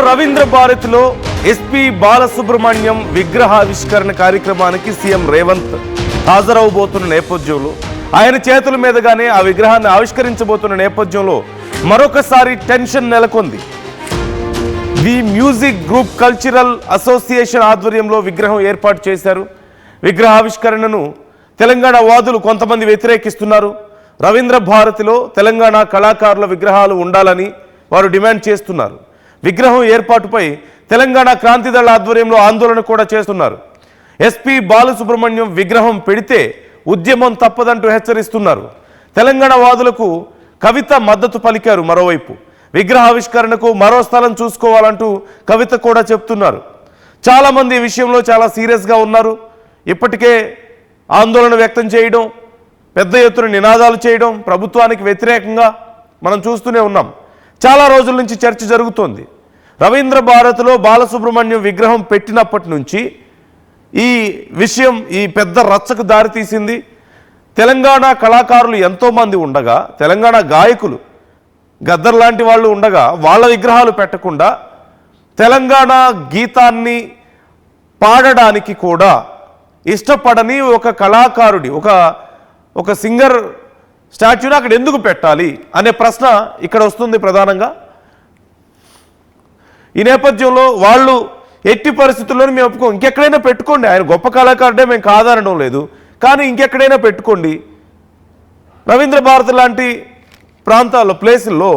రవీంద్ర భారతిలో ఎస్పీ బాలసుబ్రహ్మణ్యం విగ్రహావిష్కరణ కార్యక్రమానికి సీఎం రేవంత్ హాజరవబోతున్న నేపథ్యంలో ఆయన చేతుల మీదుగానే ఆ విగ్రహాన్ని ఆవిష్కరించబోతున్న నేపథ్యంలో మరొకసారి టెన్షన్ నెలకొంది. The music group cultural association ఆధ్వర్యంలో విగ్రహం ఏర్పాటు చేశారు. విగ్రహావిష్కరణను తెలంగాణ వాదులు కొంతమంది వ్యతిరేకిస్తున్నారు. రవీంద్ర భారతిలో తెలంగాణ కళాకారుల విగ్రహాలు ఉండాలని వారు డిమాండ్ చేస్తున్నారు. విగ్రహం ఏర్పాటుపై తెలంగాణ క్రాంతిదళ ఆధ్వర్యంలో ఆందోళన కూడా చేస్తున్నారు. ఎస్పీ బాలసుబ్రహ్మణ్యం విగ్రహం పెడితే ఉద్యమం తప్పదంటూ హెచ్చరిస్తున్నారు. తెలంగాణ వాదులకు కవిత మద్దతు పలికారు. మరోవైపు విగ్రహావిష్కరణకు మరో స్థలం చూసుకోవాలంటూ కవిత కూడా చెప్తున్నారు. చాలామంది ఈ విషయంలో చాలా సీరియస్గా ఉన్నారు. ఇప్పటికే ఆందోళన వ్యక్తం చేయడం, పెద్ద ఎత్తున నినాదాలు చేయడం ప్రభుత్వానికి వ్యతిరేకంగా మనం చూస్తూనే ఉన్నాం. చాలా రోజుల నుంచి చర్చ జరుగుతోంది. రవీంద్ర భారతిలో బాలసుబ్రహ్మణ్యం విగ్రహం పెట్టినప్పటి నుంచి ఈ విషయం ఈ పెద్ద రచ్చకు దారితీసింది. తెలంగాణ కళాకారులు ఎంతోమంది ఉండగా, తెలంగాణ గాయకులు గద్దర్ లాంటి వాళ్ళు ఉండగా వాళ్ళ విగ్రహాలు పెట్టకుండా తెలంగాణ గీతాన్ని పాడడానికి కూడా ఇష్టపడని ఒక కళాకారుడి ఒక సింగర్ స్టాచ్యూని అక్కడ ఎందుకు పెట్టాలి అనే ప్రశ్న ఇక్కడ వస్తుంది ప్రధానంగా. ఈ నేపథ్యంలో వాళ్ళు ఎట్టి పరిస్థితుల్లోనూ మేము ఒప్పుకోం, ఇంకెక్కడైనా పెట్టుకోండి, ఆయన గొప్ప కళాకారుడే, మేము కాదనడం లేదు, కానీ ఇంకెక్కడైనా పెట్టుకోండి. రవీంద్ర భారతి లాంటి ప్రాంతాల్లో ప్లేసుల్లో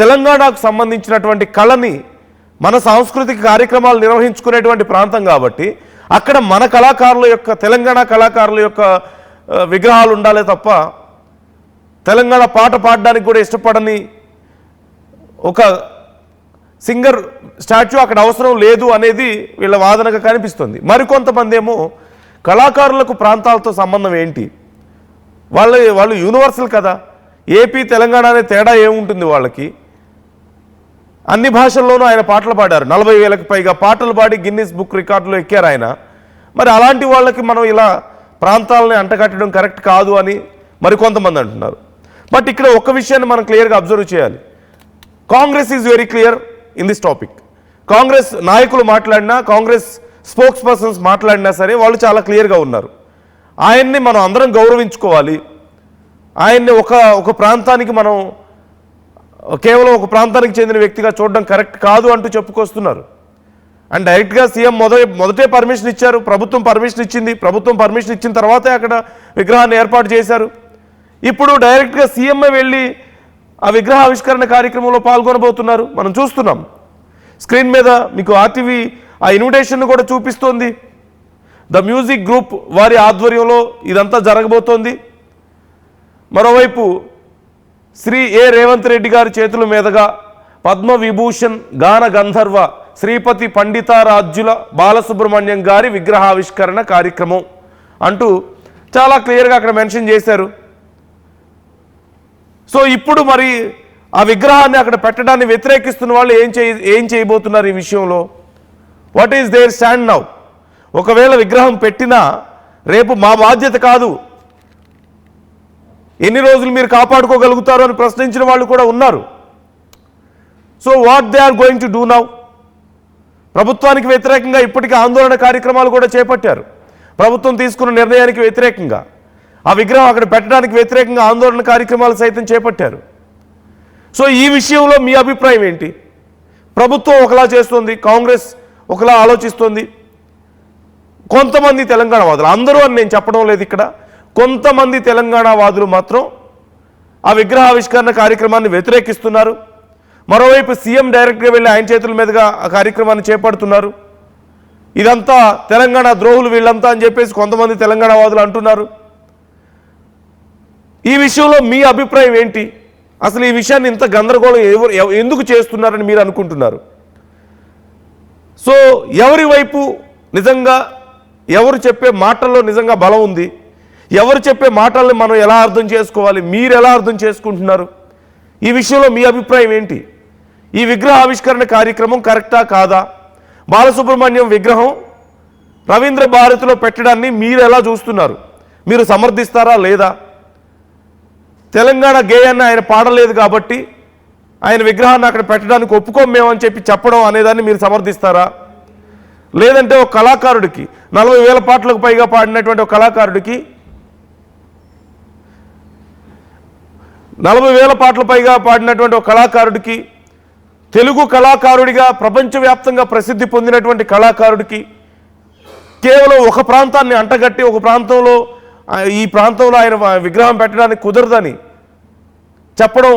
తెలంగాణకు సంబంధించినటువంటి కళని మన సాంస్కృతిక కార్యక్రమాలు నిర్వహించుకునేటువంటి ప్రాంతం కాబట్టి అక్కడ మన కళాకారుల యొక్క తెలంగాణ కళాకారుల యొక్క విగ్రహాలు ఉండాలే తప్ప తెలంగాణ పాట పాడడానికి కూడా ఇష్టపడని ఒక సింగర్ స్టాచ్యూ అక్కడ అవసరం లేదు అనేది వీళ్ళ వాదనగా కనిపిస్తుంది. మరికొంతమంది ఏమో కళాకారులకు ప్రాంతాలతో సంబంధం ఏంటి, వాళ్ళు యూనివర్సల్ కదా, ఏపీ తెలంగాణ అనే తేడా ఏముంటుంది వాళ్ళకి. అన్ని భాషల్లోనూ ఆయన పాటలు పాడారు. 40,000కి పైగా పాటలు పాడి గిన్నిస్ బుక్ రికార్డులో ఎక్కారు ఆయన. మరి అలాంటి వాళ్ళకి మనం ఇలా ప్రాంతాలని అంటగట్టడం కరెక్ట్ కాదు అని మరికొంతమంది అంటున్నారు. బట్ ఇక్కడ ఒక్క విషయాన్ని మనం క్లియర్గా అబ్జర్వ్ చేయాలి. Congress is very clear in this topic. Congress నాయకులు మాట్లాడినా, కాంగ్రెస్ స్పోక్స్ పర్సన్స్ మాట్లాడినా సరే వాళ్ళు చాలా క్లియర్గా ఉన్నారు. ఆయన్ని మనం అందరం గౌరవించుకోవాలి. ఆయన్ని ఒక ప్రాంతానికి మనం కేవలం ఒక ప్రాంతానికి చెందిన వ్యక్తిగా చూడడం కరెక్ట్ కాదు అంటూ చెప్పుకొస్తున్నారు. అండ్ డైరెక్ట్గా సీఎం మొదటే పర్మిషన్ ఇచ్చారు, ప్రభుత్వం పర్మిషన్ ఇచ్చింది. ప్రభుత్వం పర్మిషన్ ఇచ్చిన తర్వాతే అక్కడ విగ్రహాన్ని ఏర్పాటు చేశారు. ఇప్పుడు డైరెక్ట్గా సీఎంఏ వెళ్ళి ఆ విగ్రహావిష్కరణ కార్యక్రమంలో పాల్గొనబోతున్నారు. మనం చూస్తున్నాం స్క్రీన్ మీద మీకు ఆర్టీవీ ఆ ఇన్విటేషన్ కూడా చూపిస్తోంది. ద మ్యూజిక్ గ్రూప్ వారి ఆధ్వర్యంలో ఇదంతా జరగబోతోంది. మరోవైపు శ్రీ రేవంత్ రెడ్డి గారి చేతుల మీదుగా పద్మవిభూషణ్ గాన గంధర్వ శ్రీపతి పండితారాజ్యుల బాలసుబ్రహ్మణ్యం గారి విగ్రహావిష్కరణ కార్యక్రమం అంటూ చాలా క్లియర్గా అక్కడ మెన్షన్ చేశారు. సో ఇప్పుడు మరి ఆ విగ్రహాన్ని అక్కడ పెట్టడాన్ని వ్యతిరేకిస్తున్న వాళ్ళు ఏం చేయబోతున్నారు ఈ విషయంలో? What is their stand now? ఒకవేళ విగ్రహం పెట్టినా రేపు మా బాధ్యత కాదు, ఎన్ని రోజులు మీరు కాపాడుకోగలుగుతారు అని ప్రశ్నించిన వాళ్ళు కూడా ఉన్నారు. So what they are going to do now? ప్రభుత్వానికి వ్యతిరేకంగా ఇప్పటికీ ఆందోళన కార్యక్రమాలు కూడా చేపట్టారు. ప్రభుత్వం తీసుకున్న నిర్ణయానికి వ్యతిరేకంగా, ఆ విగ్రహం అక్కడ పెట్టడానికి వ్యతిరేకంగా ఆందోళన కార్యక్రమాలు సైతం చేపట్టారు. సో ఈ విషయంలో మీ అభిప్రాయం ఏంటి? ప్రభుత్వం ఒకలా చేస్తుంది, కాంగ్రెస్ ఒకలా ఆలోచిస్తుంది. కొంతమంది తెలంగాణ వాదులు, అందరూ అని నేను చెప్పడం లేదు ఇక్కడ, కొంతమంది తెలంగాణ వాదులు మాత్రం ఆ విగ్రహావిష్కరణ కార్యక్రమాన్ని వ్యతిరేకిస్తున్నారు. మరోవైపు సీఎం డైరెక్ట్గా వెళ్ళి ఆయన చేతుల మీదుగా ఆ కార్యక్రమాన్ని చేపడుతున్నారు. ఇదంతా తెలంగాణ ద్రోహులు వీళ్ళంతా అని చెప్పేసి కొంతమంది తెలంగాణ వాదులు అంటున్నారు. ఈ విషయంలో మీ అభిప్రాయం ఏంటి? అసలు ఈ విషయాన్ని ఇంత గందరగోళం ఎందుకు చేస్తున్నారని మీరు అనుకుంటున్నారు? సో ఎవరి వైపు నిజంగా, ఎవరు చెప్పే మాటల్లో నిజంగా బలం ఉంది, ఎవరు చెప్పే మాటల్ని మనం ఎలా అర్థం చేసుకోవాలి, మీరు ఎలా అర్థం చేసుకుంటున్నారు? ఈ విషయంలో మీ అభిప్రాయం ఏంటి? ఈ విగ్రహావిష్కరణ కార్యక్రమం కరెక్టా కాదా? బాలసుబ్రహ్మణ్యం విగ్రహం రవీంద్ర భారతిలో పెట్టడాన్ని మీరు ఎలా చూస్తున్నారు? మీరు సమర్థిస్తారా లేదా? తెలంగాణ గేయాన్ని ఆయన పాడలేదు కాబట్టి ఆయన విగ్రహాన్ని అక్కడ పెట్టడానికి ఒప్పుకోం మేము అని చెప్పడం అనేదాన్ని మీరు సమర్థిస్తారా? లేదంటే ఒక కళాకారుడికి 40,000 పాటలకు పైగా పాడినటువంటి ఒక కళాకారుడికి 40,000 పాటలు పైగా పాడినటువంటి ఒక కళాకారుడికి, తెలుగు కళాకారుడిగా ప్రపంచవ్యాప్తంగా ప్రసిద్ధి పొందినటువంటి కళాకారుడికి కేవలం ఒక ప్రాంతాన్ని అంటగట్టి ఒక ప్రాంతంలో ఈ ప్రాంతంలో ఆయన విగ్రహం పెట్టడానికి కుదరదని చెప్పడం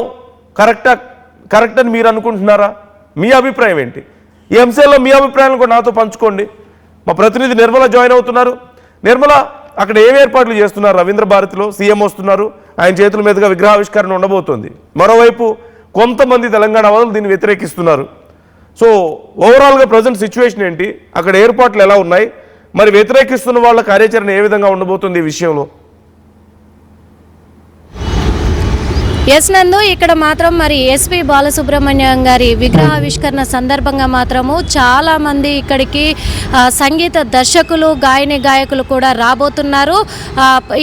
కరెక్ట్ అని మీరు అనుకుంటున్నారా? మీ అభిప్రాయం ఏంటి? ఈ అంశాల్లో మీ అభిప్రాయాలను కూడా నాతో పంచుకోండి. మా ప్రతినిధి నిర్మల జాయిన్ అవుతున్నారు. నిర్మల, అక్కడ ఏం ఏర్పాట్లు చేస్తున్నారు? రవీంద్ర భారతిలో సీఎం వస్తున్నారు, ఆయన చేతుల మీదుగా విగ్రహావిష్కరణ ఉండబోతోంది. మరోవైపు కొంతమంది తెలంగాణ వాదులు దీన్ని వ్యతిరేకిస్తున్నారు. సో ఓవరాల్గా ప్రజెంట్ సిచ్యువేషన్ ఏంటి? అక్కడ ఏర్పాట్లు ఎలా ఉన్నాయి? మరి వ్యతిరేకిస్తున్న వాళ్ళ కార్యాచరణ ఏ విధంగా ఉండబోతుంది ఈ విషయంలో? ఎస్ నందు, ఇక్కడ మాత్రం మరి ఎస్పి బాలసుబ్రహ్మణ్యం గారి విగ్రహావిష్కరణ సందర్భంగా మాత్రము చాలామంది ఇక్కడికి సంగీత దర్శకులు, గాయకులు కూడా రాబోతున్నారు.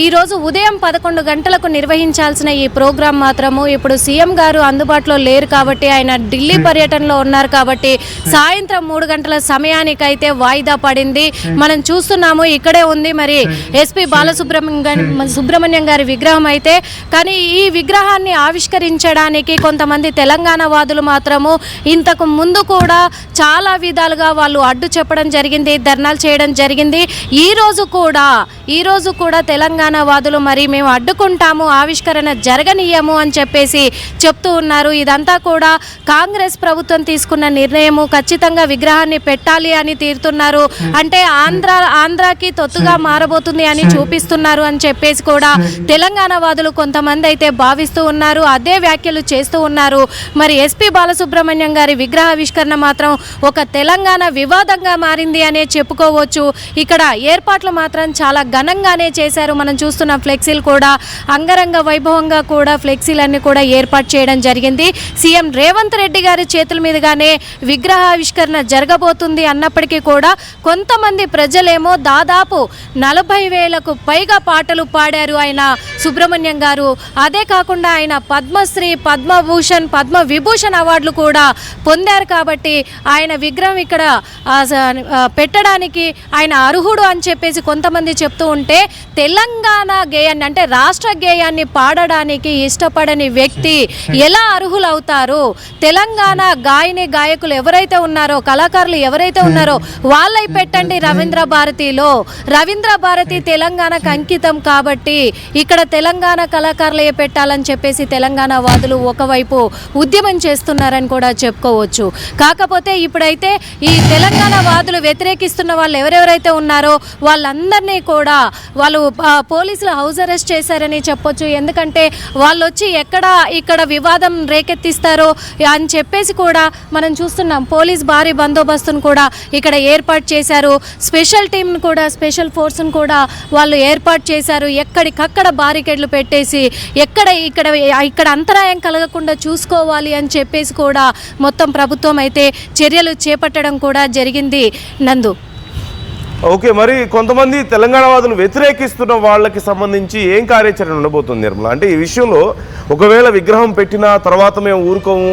ఈరోజు ఉదయం 11 గంటలకు నిర్వహించాల్సిన ఈ ప్రోగ్రాం మాత్రము ఇప్పుడు సీఎం గారు అందుబాటులో లేరు కాబట్టి, ఆయన ఢిల్లీ పర్యటనలో ఉన్నారు కాబట్టి సాయంత్రం 3 గంటల సమయానికైతే వాయిదా పడింది. మనం చూస్తున్నాము, ఇక్కడే ఉంది మరి ఎస్పి బాలసుబ్రహ్మణ్యం గారి విగ్రహం అయితే. కానీ ఈ విగ్రహాన్ని ఆవిష్కరించడానికి కొంతమంది తెలంగాణ వాదులు మాత్రము ఇంతకు ముందు కూడా చాలా విధాలుగా వాళ్ళు అడ్డు చెప్పడం జరిగింది, ధర్నాలు చేయడం జరిగింది. ఈ రోజు కూడా తెలంగాణ వాదులు మరి మేము అడ్డుకుంటాము, ఆవిష్కరణ జరగనీయము అని చెప్పేసి చెప్తూ ఉన్నారు. ఇదంతా కూడా కాంగ్రెస్ ప్రభుత్వం తీసుకున్న నిర్ణయము, ఖచ్చితంగా విగ్రహాన్ని పెట్టాలి అని తీరుతున్నారు. అంటే ఆంధ్రాకి తొత్తుగా మారబోతుంది అని చూపిస్తున్నారు అని చెప్పేసి కూడా తెలంగాణ వాదులు కొంతమంది అయితే భావిస్తూ ఉన్నారు, అదే వ్యాఖ్యలు చేస్తూ ఉన్నారు. మరి ఎస్పి బాలసుబ్రహ్మణ్యం గారి విగ్రహావిష్కరణ మాత్రం ఒక తెలంగాణ వివాదంగా మారింది అనే చెప్పుకోవచ్చు. ఇక్కడ ఏర్పాట్లు మాత్రం చాలా ఘనంగానే చేశారు. మనం చూస్తున్న ఫ్లెక్సీలు కూడా అంగరంగ వైభవంగా కూడా ఫ్లెక్సీలన్నీ కూడా ఏర్పాటు చేయడం జరిగింది. సీఎం రేవంత్ రెడ్డి గారి చేతుల మీదుగానే విగ్రహావిష్కరణ జరగబోతుంది అన్నప్పటికీ కూడా కొంతమంది ప్రజలేమో దాదాపు 40,000కు పైగా పాటలు పాడారు ఆయన సుబ్రహ్మణ్యం గారు. అదే కాకుండా ఆయన పద్మశ్రీ, పద్మభూషణ్, పద్మవిభూషణ్ అవార్డులు కూడా పొందారు కాబట్టి ఆయన విగ్రహం ఇక్కడ పెట్టడానికి ఆయన అర్హుడు అని చెప్పేసి కొంతమంది చెప్తూ ఉంటే, తెలంగాణ గేయాన్ని అంటే రాష్ట్ర గేయాన్ని పాడడానికి ఇష్టపడని వ్యక్తి ఎలా అర్హులు అవుతారు? తెలంగాణ గాయకులు ఎవరైతే ఉన్నారో, కళాకారులు ఎవరైతే ఉన్నారో వాళ్ళై పెట్టండి రవీంద్ర భారతిలో. రవీంద్ర భారతి తెలంగాణకు అంకితం కాబట్టి ఇక్కడ తెలంగాణ కళాకారులే పెట్టాలని చెప్పేసి తెలంగాణ వాదులు ఒకవైపు ఉద్యమం చేస్తున్నారని కూడా చెప్పుకోవచ్చు. కాకపోతే ఇప్పుడైతే ఈ తెలంగాణ వాదులు వ్యతిరేకిస్తున్న వాళ్ళు ఎవరెవరైతే ఉన్నారో వాళ్ళందరినీ కూడా వాళ్ళు పోలీసులు హౌస్ అరెస్ట్ చేశారని చెప్పొచ్చు. ఎందుకంటే వాళ్ళు వచ్చి ఇక్కడ వివాదం రేకెత్తిస్తారో అని చెప్పేసి కూడా మనం చూస్తున్నాం. పోలీస్ భారీ బందోబస్తును కూడా ఇక్కడ ఏర్పాటు చేశారు. స్పెషల్ టీంను కూడా, స్పెషల్ ఫోర్స్ను కూడా వాళ్ళు ఏర్పాటు చేశారు. ఎక్కడికక్కడ బారికేడ్లు పెట్టేసి ఇక్కడ అంతరాయం కలగకుండా చూసుకోవాలి అని చెప్పేసి కూడా మొత్తం ప్రభుత్వం అయితే చర్యలు చేపట్టడం కూడా జరిగింది. నందు, ఓకే, మరి కొంతమంది తెలంగాణ వాదులు వ్యతిరేకిస్తున్న వాళ్ళకి సంబంధించి ఏం కార్యాచరణ ఉండబోతుంది నిర్మల? అంటే ఈ విషయంలో ఒకవేళ విగ్రహం పెట్టిన తర్వాత మేము ఊరుకోము,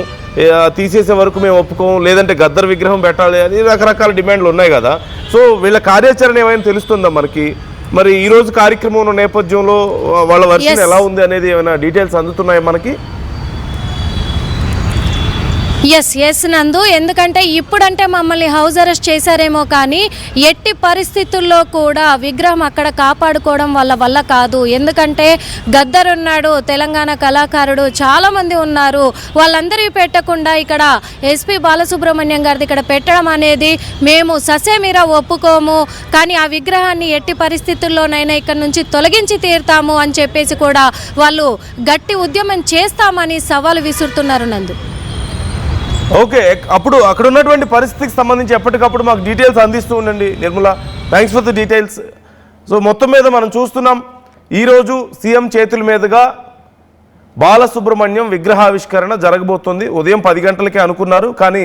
తీసేసే వరకు మేము ఒప్పుకోము, లేదంటే గద్దర్ విగ్రహం పెట్టాలి అని రకరకాల డిమాండ్లు ఉన్నాయి కదా. సో వీళ్ళ కార్యాచరణ ఏమైనా తెలుస్తుందా మనకి? మరి ఈ రోజు కార్యక్రమం నేపథ్యంలో వాళ్ళ వర్షన్ ఎలా ఉంది అనేది ఏమైనా డీటెయిల్స్ అందుతున్నాయా మనకి? ఎస్ నందు, ఎందుకంటే ఇప్పుడంటే మమ్మల్ని హౌస్ అరెస్ట్ చేశారేమో కానీ ఎట్టి పరిస్థితుల్లో కూడా విగ్రహం అక్కడ కాపాడుకోవడం వల్ల కాదు. ఎందుకంటే గద్దర్ ఉన్నాడు, తెలంగాణ కళాకారుడు చాలామంది ఉన్నారు, వాళ్ళందరికీ పెట్టకుండా ఇక్కడ ఎస్పి బాలసుబ్రహ్మణ్యం గారిది ఇక్కడ పెట్టడం అనేది మేము ససేమిరా ఒప్పుకోము, కానీ ఆ విగ్రహాన్ని ఎట్టి పరిస్థితుల్లోనైనా ఇక్కడ నుంచి తొలగించి తీరుతాము అని చెప్పేసి కూడా వాళ్ళు గట్టి ఉద్యమం చేస్తామని సవాలు విసురుతున్నారు. నందు, ఓకే, అప్పుడు అక్కడ ఉన్నటువంటి పరిస్థితికి సంబంధించి ఎప్పటికప్పుడు మాకు డీటెయిల్స్ అందిస్తూ ఉండండి Nirmala. Thanks for the details. So మొత్తం మీద మనం చూస్తున్నాం, ఈరోజు సీఎం చేతుల మీదుగా బాలసుబ్రహ్మణ్యం విగ్రహావిష్కరణ జరగబోతుంది. ఉదయం 10 గంటలకే అనుకున్నారు, కానీ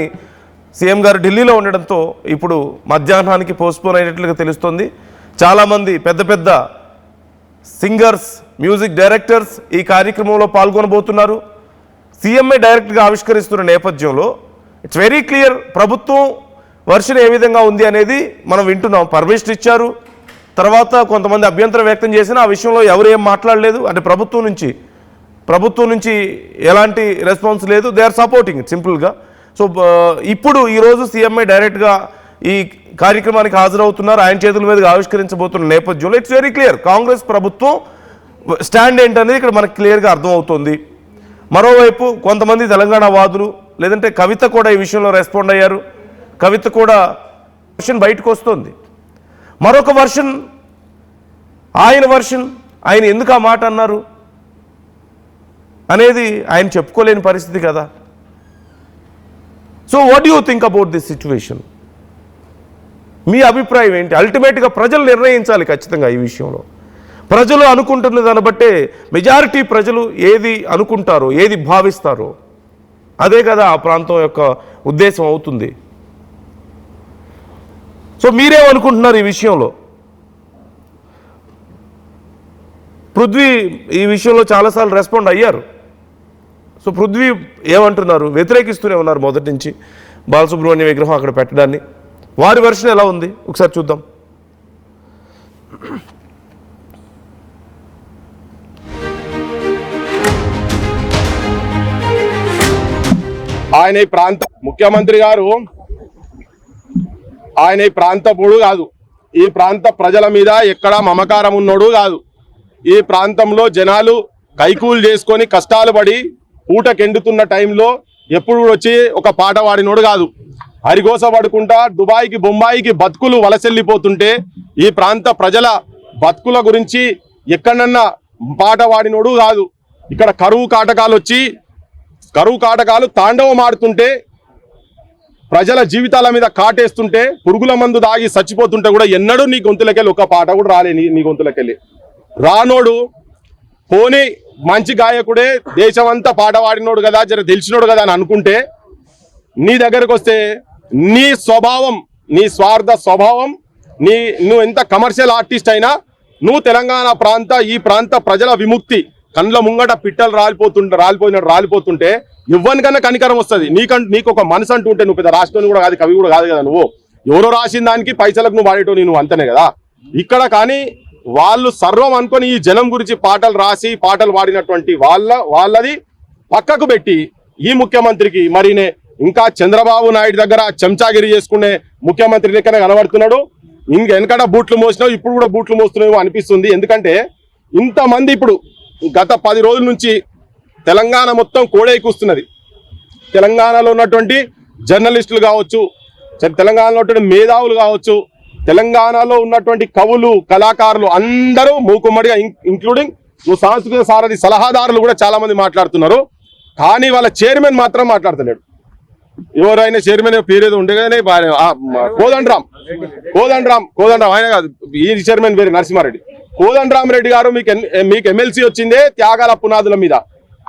సీఎం గారు ఢిల్లీలో ఉండడంతో ఇప్పుడు మధ్యాహ్నానికి పోస్ట్పోన్ అయినట్లుగా తెలుస్తుంది. చాలామంది పెద్ద పెద్ద సింగర్స్, మ్యూజిక్ డైరెక్టర్స్ ఈ కార్యక్రమంలో పాల్గొనబోతున్నారు. సీఎంఏ డైరెక్ట్గా ఆవిష్కరిస్తున్న నేపథ్యంలో ఇట్స్ వెరీ క్లియర్ ప్రభుత్వం వర్షన్ ఏ విధంగా ఉంది అనేది మనం వింటున్నాం. పర్మిషన్ ఇచ్చారు, తర్వాత కొంతమంది అభ్యంతరం వ్యక్తం చేసినా ఆ విషయంలో ఎవరు ఏం మాట్లాడలేదు. అంటే ప్రభుత్వం నుంచి ఎలాంటి రెస్పాన్స్ లేదు. దే ఆర్ సపోర్టింగ్ ఇట్ సింపుల్గా. సో ఇప్పుడు ఈరోజు సీఎంఏ డైరెక్ట్గా ఈ కార్యక్రమానికి హాజరవుతున్నారు, ఆయన చేతుల మీదుగా ఆవిష్కరించబోతున్న నేపథ్యంలో ఇట్స్ వెరీ క్లియర్ కాంగ్రెస్ ప్రభుత్వం స్టాండ్ ఏంటనేది ఇక్కడ మనకు క్లియర్గా అర్థమవుతుంది. మరోవైపు కొంతమంది తెలంగాణ వాదులు, లేదంటే కవిత కూడా ఈ విషయంలో రెస్పాండ్ అయ్యారు. కవిత కూడా వర్షన్ బయటకు వస్తుంది. మరొక వర్షన్ ఆయన ఎందుకు ఆ మాట అన్నారు అనేది ఆయన చెప్పుకోలేని పరిస్థితి కదా. So what do you think about this situation? మీ అభిప్రాయం ఏంటి? అల్టిమేట్గా ప్రజలు నిర్ణయించాలి ఖచ్చితంగా ఈ విషయంలో. ప్రజలు అనుకుంటున్న దాన్ని బట్టే మెజారిటీ ప్రజలు ఏది అనుకుంటారో, ఏది భావిస్తారో అదే కదా ఆ ప్రాంతం యొక్క ఉద్దేశం అవుతుంది. సో మీరేమనుకుంటున్నారు ఈ విషయంలో? పృథ్వీ ఈ విషయంలో చాలాసార్లు రెస్పాండ్ అయ్యారు. సో పృథ్వీ ఏమంటున్నారు? వ్యతిరేకిస్తూనే ఉన్నారు మొదటి నుంచి బాలసుబ్రహ్మణ్యం విగ్రహం అక్కడ పెట్టడాన్ని. వారి వెర్షన్ ఎలా ఉంది ఒకసారి చూద్దాం. ఆయన ఈ ప్రాంత ముఖ్యమంత్రి గారు ఆయన ఈ ప్రాంతపుడు కాదు, ఈ ప్రాంత ప్రజల మీద ఎక్కడా మమకారం ఉన్నోడు కాదు. ఈ ప్రాంతంలో జనాలు కైకూలు చేసుకొని కష్టాలు పడి పూటకెండుతున్న టైంలో ఎప్పుడు వచ్చి ఒక పాట పాడినోడు కాదు. హరిగోస పడుకుంటా దుబాయ్కి బొంబాయికి బతుకులు వలసెల్లిపోతుంటే ఈ ప్రాంత ప్రజల బతుకుల గురించి ఎక్కడన్నా పాట పాడినోడు కాదు. ఇక్కడ కరువు కాటకాలు తాండవం ఆడుతుంటే, ప్రజల జీవితాల మీద కాటేస్తుంటే, పురుగుల మందు దాగి చచ్చిపోతుంటే కూడా ఎన్నడూ నీ గొంతులకెళ్ళి ఒక పాట కూడా రాలే. నీ గొంతులకెళ్ళి రానోడు పోనీ మంచి గాయకుడే, దేశమంతా పాట పాడినోడు కదా, జర తెలిసినోడు కదా అని అనుకుంటే, నీ దగ్గరకు వస్తే నీ స్వభావం, నీ స్వార్థ స్వభావం, నువ్వు ఎంత కమర్షియల్ ఆర్టిస్ట్ అయినా నువ్వు తెలంగాణ ఈ ప్రాంత ప్రజల విముక్తి కండ్ల ముంగట పిట్టలు రాలిపోతుంటే ఇవ్వనికన్నా కనికరం వస్తుంది. నీకు ఒక మనసు అంటూ ఉంటే, నువ్వు పెద్ద రాష్ట్రం కూడా కాదు, కవి కూడా కాదు కదా, నువ్వు ఎవరో రాసిన దానికి పైసలకు నువ్వు వాడేటో నువ్వు అంతనే కదా. ఇక్కడ కానీ వాళ్ళు సర్వం అనుకొని ఈ జనం గురించి పాటలు రాసి పాటలు పాడినటువంటి వాళ్ళది పక్కకు పెట్టి ఈ ముఖ్యమంత్రికి మరినే ఇంకా చంద్రబాబు నాయుడు దగ్గర చెంచాగిరి చేసుకునే ముఖ్యమంత్రి లెక్కనే కనబడుతున్నాడు. వెనకట బూట్లు మోసినావు, ఇప్పుడు కూడా బూట్లు మోస్తున్నావు అనిపిస్తుంది. ఎందుకంటే ఇంతమంది ఇప్పుడు గత 10 రోజుల నుంచి తెలంగాణ మొత్తం కోడైకూస్తున్నది. తెలంగాణలో ఉన్నటువంటి జర్నలిస్టులు కావచ్చు, తెలంగాణలో ఉన్నటువంటి మేధావులు కావచ్చు, తెలంగాణలో ఉన్నటువంటి కవులు కళాకారులు అందరూ మూకుమ్మడిగా, ఇంక్లూడింగ్ నువ్వు సాంస్కృతిక సారథి సలహాదారులు కూడా చాలా మంది మాట్లాడుతున్నారు. కానీ వాళ్ళ చైర్మన్ మాత్రం మాట్లాడతలేడు. ఎవరైనా చైర్మన్ పేరేదో ఉండే కానీ కోదండరాం ఆయన కాదు, ఈ చైర్మన్ పేరు నరసింహారెడ్డి. కోదండరాం రెడ్డి గారు మీకు ఎమ్మెల్సీ వచ్చిందే త్యాగాల పునాదుల మీద.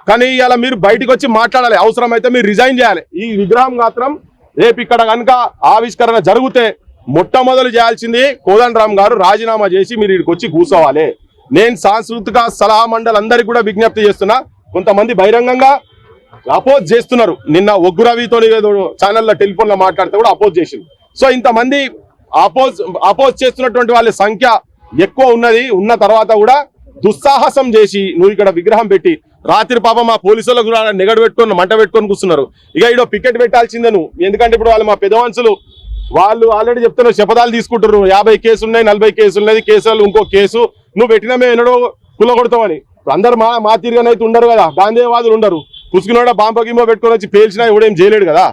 కానీ ఇలా మీరు బయటకు వచ్చి మాట్లాడాలి, అవసరమైతే మీరు రిజైన్ చేయాలి. ఈ విగ్రహం మాత్రం రేపు ఇక్కడ కనుక ఆవిష్కరణ జరిగితే మొట్టమొదలు చేయాల్సింది కోదండరాం గారు రాజీనామా చేసి మీరు ఇక్కడికి వచ్చి కూర్చోవాలి. నేను సాంస్కృతిక సలహా మండలి అందరికి కూడా విజ్ఞప్తి చేస్తున్నా. కొంతమంది బహిరంగంగా అపోజ్ చేస్తున్నారు. నిన్న ఒగ్గు రవితో ఛానల్లో టెలిఫోన్ లో మాట్లాడితే కూడా అపోజ్ చేసింది. సో ఇంతమంది అపోజ్ చేస్తున్నటువంటి వాళ్ళ సంఖ్య ఎక్కువ ఉన్న తర్వాత కూడా దుస్సాహసం చేసి నువ్వు ఇక్కడ విగ్రహం పెట్టి రాత్రి పాపం మా పోలీసులకు కూడా మంట పెట్టుకొని కూర్చున్నారు. ఇక ఇడో పికెట్ పెట్టాల్సిందే నువ్వు. ఎందుకంటే ఇప్పుడు వాళ్ళు మా పెద్ద మనుషులు వాళ్ళు ఆల్రెడీ చెప్తున్నారు, శపథాలు తీసుకుంటున్నారు. 50 కేసులు ఉన్నాయి, 40 కేసులు ఉన్నాయి, కేసులు ఇంకో కేసు నువ్వు పెట్టినా మేము ఎన్నడో కులగొడతామని. అందరు మా తీరుగానైతే ఉండరు కదా, గాంధీవాదులు ఉండరు. పుసుకున్నాడా బాంబగిమో పెట్టుకొని వచ్చి పేల్చినా ఎవడేం చేయలేడు కదా.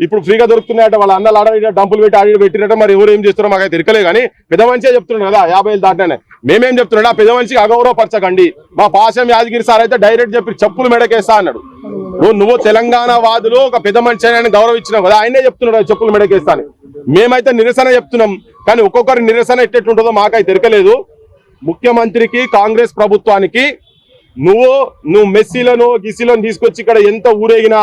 ఇప్పుడు ఫ్రీగా దొరుకుతున్నాయట, వాళ్ళ అన్నలు ఆడ డంపులు పెట్టి ఆడ పెట్టినట్ట. మరి ఎవరు ఏం చేస్తారో మాకైతే తిరకలే. కానీ పెద్ద మనిషే చెప్తున్నాడు కదా 50 దాటానే. మేమేం చెప్తున్నాడు, ఆ పెద్ద మనిషికి అగౌరవపరచకండి. మా పాశం యాదగిరి సార్ అయితే డైరెక్ట్ చెప్పి చెప్పులు మెడకేస్తా అన్నాడు. నువ్వు తెలంగాణ వాదులు ఒక పెద్ద మనిషి ఆయన గౌరవించినావు కదా, ఆయనే చెప్తున్నాడు చెప్పులు మెడకేస్తా అని. మేమైతే నిరసన చెప్తున్నాం, కానీ ఒక్కొక్కరి నిరసన ఎట్టుంటుందో మాకైతే తిరకలేదు. ముఖ్యమంత్రికి కాంగ్రెస్ ప్రభుత్వానికి నువ్వు మెస్సీలను గిస్సీలను తీసుకొచ్చి ఇక్కడ ఎంత ఊరేగినా,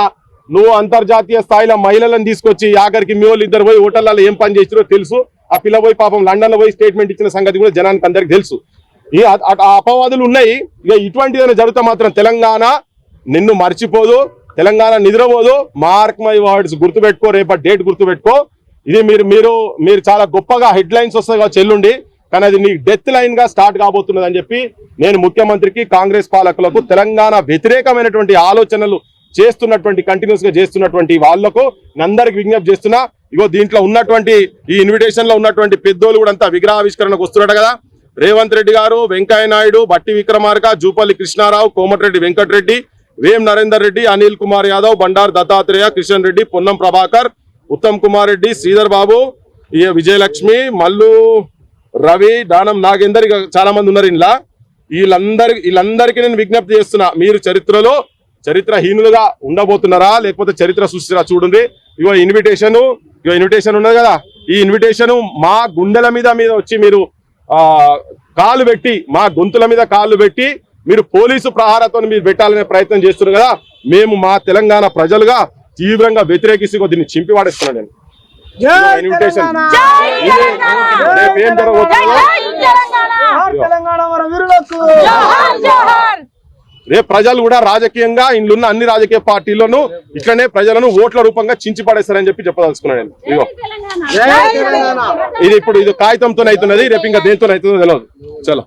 నువ్వు అంతర్జాతీయ స్థాయిలో మహిళలను తీసుకొచ్చి ఆఖరికి మీ వాళ్ళు ఇద్దరు పోయి హోటళ్లలో ఏం పని చేసిరో తెలుసు. ఆ పిల్ల పోయి పాపం లండన్ లో పోయి స్టేట్మెంట్ ఇచ్చిన సంగతి కూడా జనానికి అందరికి తెలుసు. ఈ అపవాదులు ఉన్నాయి. ఇక ఇటువంటి ఏదైనా జరిగితే మాత్రం తెలంగాణ నిన్ను మర్చిపోదు. తెలంగాణ నిద్రపోదు. మార్క్ మై వర్డ్స్, గుర్తుపెట్టుకో, రేపటి డేట్ గుర్తుపెట్టుకో. ఇది మీరు చాలా గొప్పగా హెడ్ లైన్స్ వస్తాయి కావచ్చు ఎల్లుండి, కానీ అది నీ డెత్ లైన్ గా స్టార్ట్ కాబోతున్నది అని చెప్పి నేను ముఖ్యమంత్రికి, కాంగ్రెస్ పాలకులకు, తెలంగాణ వ్యతిరేకమైనటువంటి ఆలోచనలు చేస్తున్నటువంటి కంటిన్యూస్ గా చేస్తున్నటువంటి వాళ్లకు అందరికి విజ్ఞప్తి చేస్తున్నా. ఇగో దీంట్లో ఉన్నటువంటి ఈ ఇన్విటేషన్ లో ఉన్నటువంటి పెద్దోళ్ళు కూడా అంతా విగ్రహావిష్కరణకు వస్తున్నాడు కదా. రేవంత్ రెడ్డి గారు, వెంకయ్య నాయుడు, బట్టి విక్రమార్క, జూపల్లి కృష్ణారావు, కోమటిరెడ్డి వెంకటరెడ్డి, వేం నరేందర్ రెడ్డి, అనిల్ కుమార్ యాదవ్, బండారు దత్తాత్రేయ, కిషన్ రెడ్డి, పొన్నం ప్రభాకర్, ఉత్తమ్ కుమార్ రెడ్డి, శ్రీధర్ బాబు, విజయలక్ష్మి, మల్లు రవి, దానం నాగేందర్, ఇక చాలా మంది ఉన్నారు ఇంట్లో. వీళ్ళందరికీ నేను విజ్ఞప్తి చేస్తున్నా, మీరు చరిత్రహీనులుగా ఉండబోతున్నారా లేకపోతే చరిత్ర సృష్టిరా చూడండి. ఇగో ఇన్విటేషన్ ఉన్నది కదా, ఈ ఇన్విటేషన్ మా గుండెల మీద వచ్చి మీరు కాలు పెట్టి, మా గొంతుల మీద కాళ్ళు పెట్టి మీరు పోలీసు ప్రహారతో మీరు పెట్టాలనే ప్రయత్నం చేస్తున్నారు కదా. మేము మా తెలంగాణ ప్రజలుగా తీవ్రంగా వ్యతిరేకిస్తూ దీన్ని చింపి వాడేస్తున్నాను నేను. ఇన్విటేషన్ ఏం జరగబోతుందో రేపు ప్రజలు కూడా రాజకీయంగా ఇండ్లున్న అన్ని రాజకీయ పార్టీలను ఇట్లనే ప్రజలను ఓట్ల రూపంగా చించి పడేస్తారని చెప్పి చెప్పదలుచుకున్నాను నేను. ఇదిగో ఇది కాగితంతో అవుతున్నది, రేపు ఇంకా దేంతో అవుతుందో తెలియదు. చలో.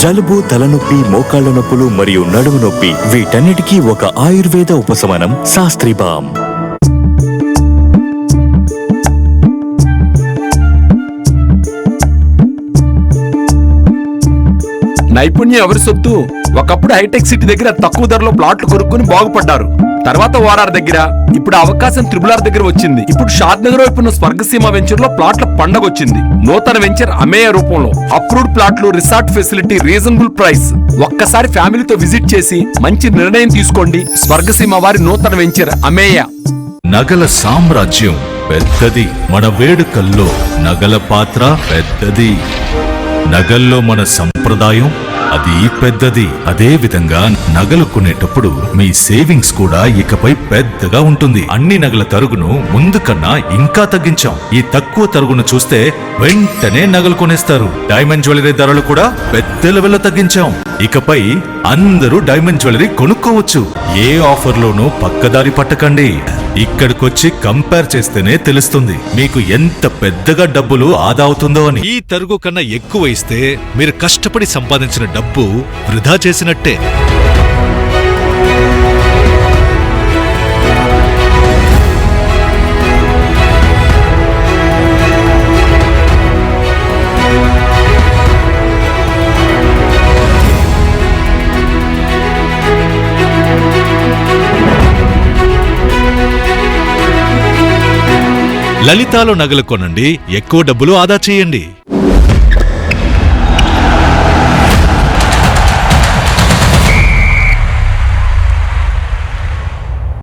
జలుబు, తలనొప్పి, మోకాళ్ల నొప్పులు మరియు నడుము నొప్పి వీటన్నిటికీ ఒక ఆయుర్వేద ఉపశమనం శాస్త్రీ బామ్. నైపుణ్యం ఎవరి సొత్తు? ఒకప్పుడు హైటెక్ సిటీ దగ్గర తక్కువ ధరలో ప్లాట్లు కొనుక్కుని బాగుపడ్డారు. తర్వాత ఓఆర్ఆర్ దగ్గర, ఇప్పుడు అవకాశం త్రిబుల్ ఆర్ దగ్గర వచ్చింది. ఇప్పుడు షాద్ నగర్ వైపు ఉన్న స్వర్గసీమ వెంచర్ లో ప్లాట్ల పండగ వచ్చింది. నూతన వెంచర్ అమేయ రూపంలో అప్రూవ్డ్ ప్లాట్లు, రిసార్ట్ ఫెసిలిటీ, రీజనబుల్ ప్రైస్. ఒక్కసారి ఫ్యామిలీతో విజిట్ చేసి మంచి నిర్ణయం తీసుకోండి. స్వర్గసీమ వారి నూతన వెంచర్ అమేయ. నగల సామ్రాజ్యం పెద్దది, మన వేడుకల్లో నగల పాత్ర పెద్దది. నగల్లో మన సంప్రదాయం అది పెద్దది. అదే విధంగా నగలు కొనేటప్పుడు మీ సేవింగ్స్ కూడా ఇకపై పెద్దగా ఉంటుంది. అన్ని నగల తరుగును ముందు కన్నా ఇంకా తగ్గించాం. ఈ తక్కువ తరుగును చూస్తే వెంటనే నగలు కొనేస్తారు. డైమండ్ జ్యువెలరీ ధరలు కూడా పెద్ద లెవెల్లో తగ్గించాం. ఇకపై అందరూ డైమండ్ జ్యువెలరీ కొనుక్కోవచ్చు. ఏ ఆఫర్లోనూ పక్కదారి పట్టకండి. ఇక్కడికొచ్చి కంపేర్ చేస్తేనే తెలుస్తుంది మీకు ఎంత పెద్దగా డబ్బులు ఆదా అవుతుందో అని. ఈ తరుగు కన్నా ఎక్కువ ఇస్తే మీరు కష్టపడి సంపాదించిన డబ్బు వృధా చేసినట్టే. లలితాలో నగలు కొనండి, ఎక్కువ డబ్బులు ఆదా చేయండి.